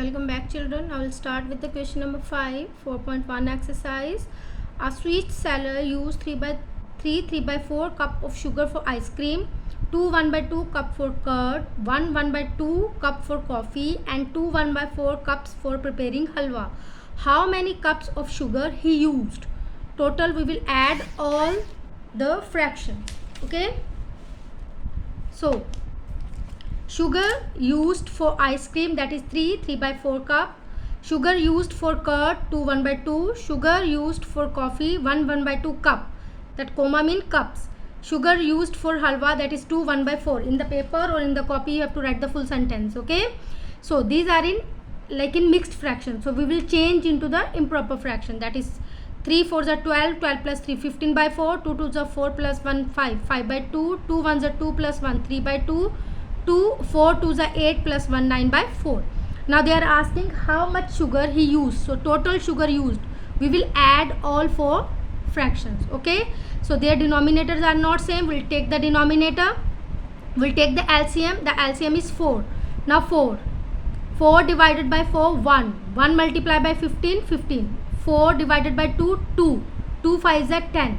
Welcome back, children. I will start with the question number 5, 4.1 exercise. A sweet seller used 3/4 cup of sugar for ice cream, 2 1/2 cup for curd, 1 1/2 cup for coffee, and 2 1/4 cups for preparing halwa. How many cups of sugar he used? Total, we will add all the fractions. Okay. So, sugar used for ice cream, that is 3/4 cup. Sugar used for curd, 2 1/2. Sugar used for coffee, 1 1/2 cup. That comma mean cups. Sugar used for halwa, that is 2 1/4. In the paper or in the copy you have to write the full sentence. Okay. So these are in mixed fraction. So we will change into the improper fraction. That is 3 4s are 12, 12 plus 3 15/4, 2 2s are 4 plus 1 5, 5/2, 2 1s are 2 plus 1 3/2, 2 4 2s are 8 plus 1 9/4. Now they are asking how much sugar he used. So total sugar used, we will add all four fractions. Okay. So their denominators are not same. We'll take the denominator, we'll take the LCM. The LCM is 4. Now 4 divided by 4 1 multiplied by 15 15. 4 divided by 2 2 2 5s are 10.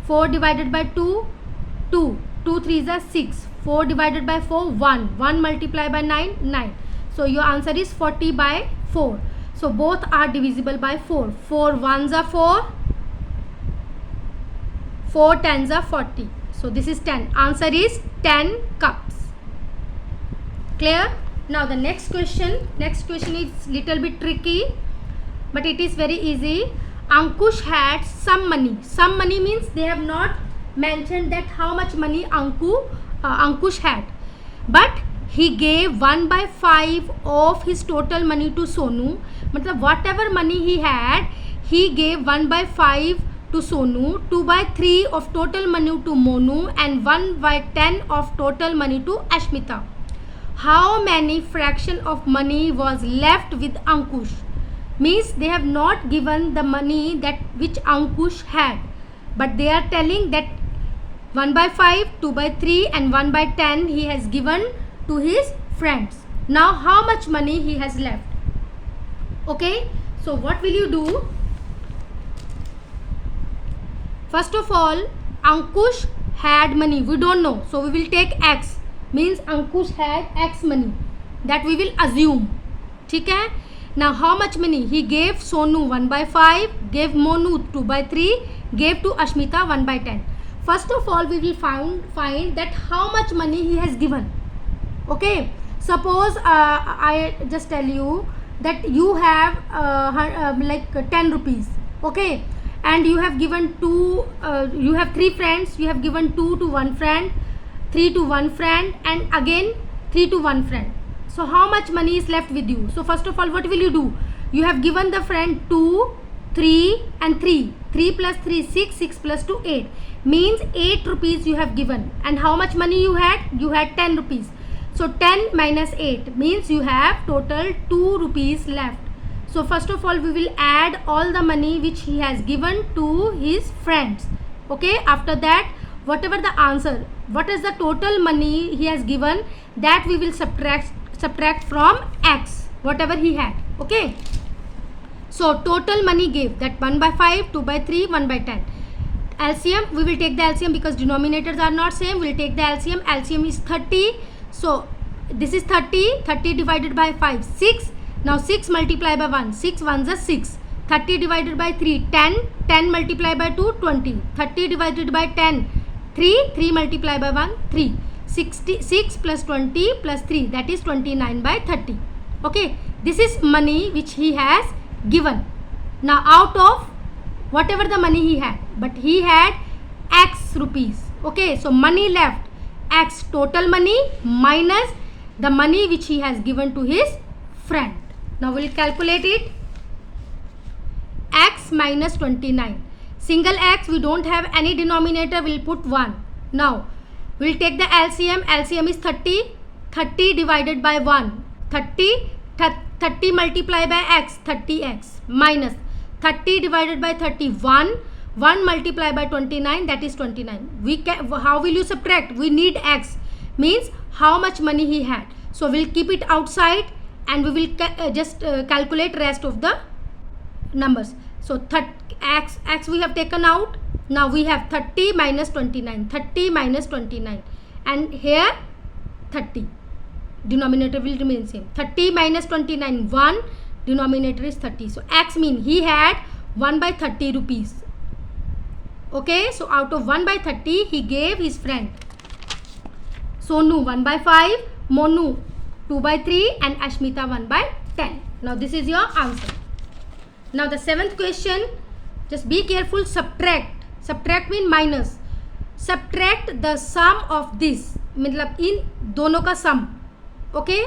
4 divided by 2 2 2 3s are 6. 4 divided by 4 1 multiplied by 9 9. So your answer is 40/4. So both are divisible by 4. 4 1s are 4, 4 10s are 40. So this is 10. Answer is 10 cups. Clear? Now the next question is little bit tricky, but it is very easy. Ankush had some money. Some money means they have not mentioned that how much money Ankush had, but he gave 1/5 of his total money to Sonu. Matlab whatever money he had, he gave 1/5 to Sonu, 2/3 of total money to Monu, and 1/10 of total money to Ashmita. How many fraction of money was left with Ankush? Means they have not given the money that which Ankush had, but they are telling that 1/5, 2/3 and 1/10 he has given to his friends. Now how much money he has left? Okay. So what will you do? First of all, Ankush had money. We don't know. So we will take X. Means Ankush had X money. That we will assume. ठीक है. Now how much money? He gave Sonu 1/5, gave Monu 2/3, gave to Ashmita 1/10. First of all, we will find that how much money he has given. Okay. Suppose I just tell you that you have 10 rupees. Okay. And you have given you have 3 friends. You have given 2 to 1 friend, 3 to 1 friend, and again 3 to 1 friend. So how much money is left with you? So first of all, what will you do? You have given the friend 2, 3 and 3. 3 plus 3 6, 6 plus 2 8. Means 8 rupees you have given. And how much money you had? You had 10 rupees. So 10 minus 8 means you have total 2 rupees left. So first of all, we will add all the money which he has given to his friends. Okay. After that, whatever the answer, what is the total money he has given, that we will subtract from X, whatever he had. Okay. So total money gave that 1/5, 2/3, 1/10. LCM, we will take the LCM because denominators are not same. We will take the LCM. LCM is 30. So this is 30. 30 divided by 5, 6. Now 6 multiplied by 1, 6 1s are 6. 30 divided by 3, 10. 10 multiplied by 2, 20. 30 divided by 10, 3. 3 multiplied by 1, 3. 66 plus 20 plus 3, that is 29/30. Okay. This is money which he has given. Now out of whatever the money he had, but he had X rupees. Okay. So money left, X total money minus the money which he has given to his friend. Now we will calculate it. X minus 29. Single X, we don't have any denominator, we will put 1. Now we will take the LCM. LCM is 30. 30 divided by 1, 30. 30 multiplied by X, 30X, minus 30 divided by 31. 1 multiplied by 29, that is 29. How will you subtract? We need X. Means how much money he had. So we'll keep it outside and we will just calculate rest of the numbers. So x we have taken out. Now we have 30 minus 29, 30 minus 29, and here 30. Denominator will remain same. 30 minus 29, 1, denominator is 30. So x mean he had 1 by 30 rupees. Okay, so out of 1 by 30 he gave his friend Sonu 1 by 5, Monu 2 by 3, and Ashmita 1 by 10. Now this is your answer. Now the 7th question, just be careful. Subtract mean minus. Subtract the sum of this, मतलब इन दोनों का sum. Okay,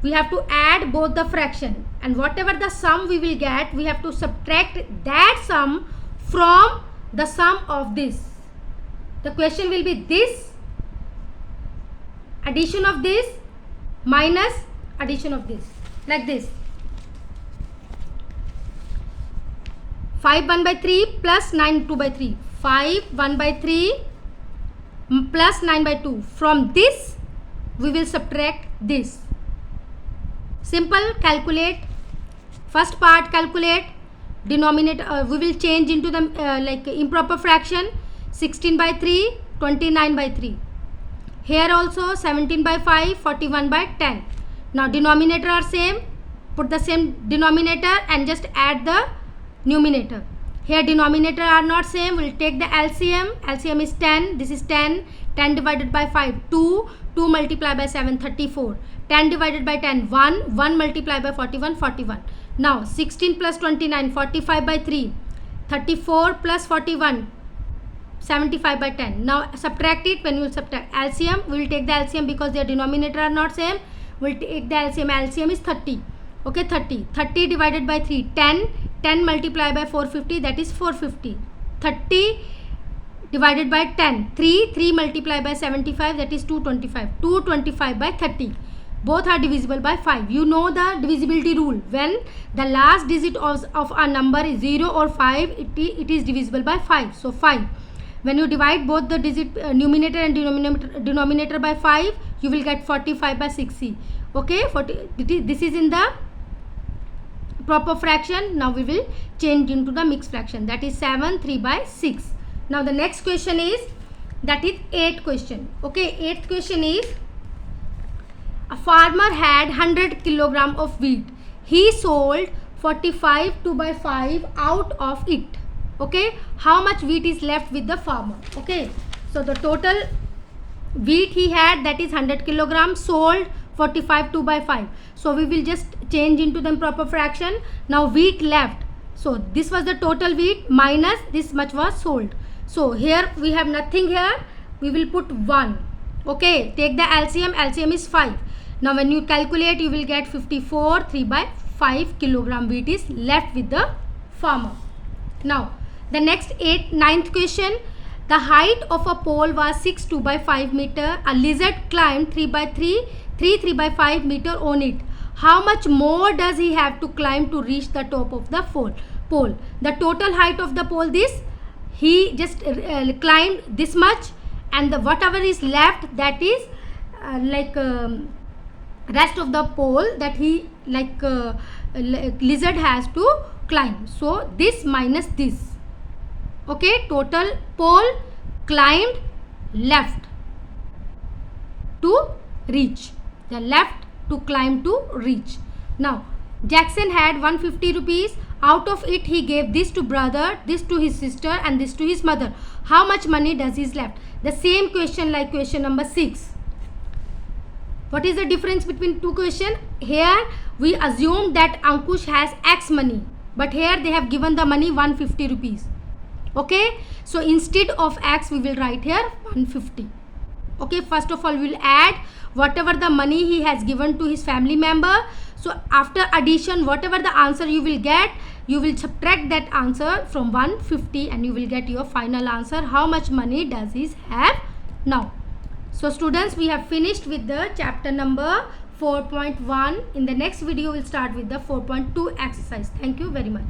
we have to add both the fraction, and whatever the sum we will get, we have to subtract that sum from the sum of this. The question will be this addition of this minus addition of this, like this. 5 1 by 3 plus 9 2 by 3. 5 1 by 3 plus 9 by 2. From this we will subtract this. Simple. Calculate. First part, calculate. Denominator we will change into the like improper fraction. 16 by 3, 29 by 3. Here also 17 by 5, 41 by 10. Now denominator are same. Put the same denominator and just add the numerator. Here denominator are not same. We'll take the LCM. LCM is 10. This is 10. 10 divided by 5, 2. 2 multiplied by 7, 34. 10 divided by 10, 1. 1 multiplied by 41, 41. Now 16 plus 29, 45 by 3. 34 plus 41, 75 by 10. Now subtract it. When we will subtract LCM, we will take the LCM because their denominator are not same. We will take the LCM. LCM is 30. Okay, 30. 30 divided by 3, 10. 10 multiplied by 450, that is 450. 30 divided by 10, 3. 3 multiplied by 75, that is 225. 225 by 30. Both are divisible by 5. You know the divisibility rule. When the last digit of a number is 0 or 5, it is divisible by 5. So 5. When you divide both the digit numerator and denominator by 5, you will get 45 by 60. Okay, this is in the proper fraction. Now we will change into the mixed fraction, that is 7 3 by 6. Now the next question is, that is 8th question. Okay, 8th question is, a farmer had 100 kilogram of wheat. He sold 45 2 by 5 out of it. Okay, how much wheat is left with the farmer? Okay, so the total wheat he had, that is 100 kilograms, sold 45 2 by 5. So we will just change into the proper fraction. Now wheat left, so this was the total wheat minus this much was sold. So here we have nothing here, we will put 1. Okay, take the LCM. LCM is 5. Now when you calculate, you will get 54 3 by 5 kilogram wheat is left with the farmer. Now the next 9th question, the height of a pole was 6 2 by 5 meter. A lizard climbed 3 by 3 by 5 meter on it. How much more does he have to climb to reach the top of the pole? The total height of the pole, this he just climbed this much, and the whatever is left, that is rest of the pole that he lizard has to climb. So this minus this. Okay, total pole climbed left to reach, the left to climb to reach. Now Jackson had 150 rupees. Out of it he gave this to brother, this to his sister, and this to his mother. How much money does he left? The same question like question number 6. What is the difference between two questions? Here we assume that Ankush has X money, but here they have given the money 150 rupees. Okay, so instead of X we will write here 150. Okay, first of all we will add whatever the money he has given to his family member. So after addition, whatever the answer you will get, you will subtract that answer from 150 and you will get your final answer. How much money does he have now? So students, we have finished with the chapter number 4.1. In the next video, we'll start with the 4.2 exercise. Thank you very much.